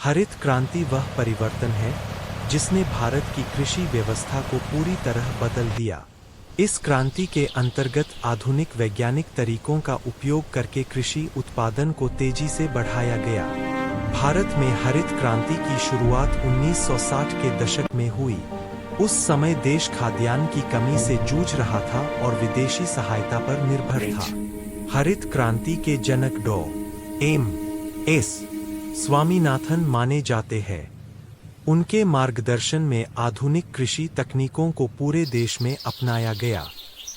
हरित क्रांति वह परिवर्तन है जिसने भारत की कृषि व्यवस्था को पूरी तरह बदल दिया। इस क्रांति के अंतर्गत आधुनिक वैज्ञानिक तरीकों का उपयोग करके कृषि उत्पादन को तेजी से बढ़ाया गया। भारत में हरित क्रांति की शुरुआत 1960 के दशक में हुई। उस समय देश खाद्यान्न की कमी से जूझ रहा था और विदेशी सहायता पर निर्भर था। हरित क्रांति के जनक डॉ. एम.एस. स्वामीनाथन माने जाते हैं। उनके मार्गदर्शन में आधुनिक कृषि तकनीकों को पूरे देश में अपनाया गया।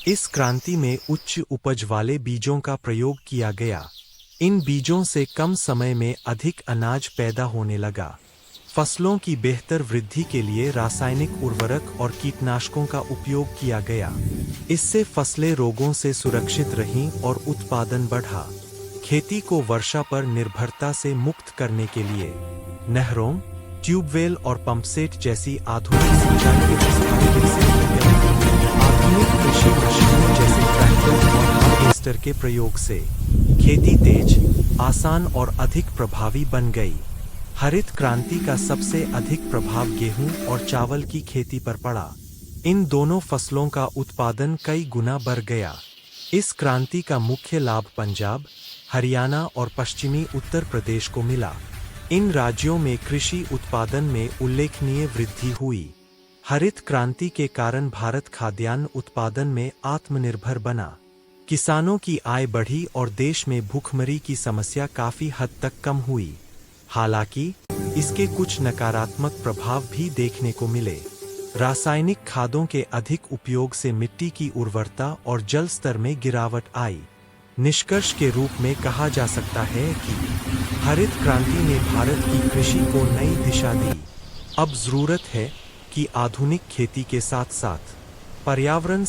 इस क्रांति में उच्च उपज वाले बीजों का प्रयोग किया गया। इन बीजों से कम समय में अधिक अनाज पैदा होने लगा। फसलों की बेहतर वृद्धि के लिए रासायनिक उर्वरक और कीटनाशकों का उपयोग किया गया। इससे फसलें रोगों से सुरक्षित रहीं और उत्पादन बढ़ा। खेती को वर्षा पर निर्भरता से मुक्त करने के लिए नहरों, ट्यूबवेल और पंपसेट जैसी आधुनिक सिंचाई व्यवस्था विकसित की गई। आधुनिक कृषि मशीनों जैसे ट्रैक्टर और हार्वेस्टर के प्रयोग से खेती तेज, आसान और अधिक प्रभावी बन गई। हरित क्रांति का सबसे अधिक प्रभाव गेहूं और चावल की खेती पर पड़ा। इन दोनों फसलों का उत्पादन कई गुना बढ़ गया। इस क्रांति का मुख्य लाभ पंजाब, हरियाणा और पश्चिमी उत्तर प्रदेश को मिला। इन राज्यों में कृषि उत्पादन में उल्लेखनीय वृद्धि हुई। हरित क्रांति के कारण भारत खाद्यान्न उत्पादन में आत्मनिर्भर बना। किसानों की आय बढ़ी और देश में भूखमरी की समस्या काफी हद तक कम हुई। हालांकि इसके कुछ नकारात्मक प्रभाव भी देखने को मिले। रासायनिक खादों के अधिक उपयोग से मिट्टी की उर्वरता और जल स्तर में गिरावट आई। निष्कर्ष के रूप में कहा जा सकता है कि हरित क्रांति ने भारत की कृषि को नई दिशा दी। अब जरूरत है कि आधुनिक खेती के साथ साथ पर्यावरण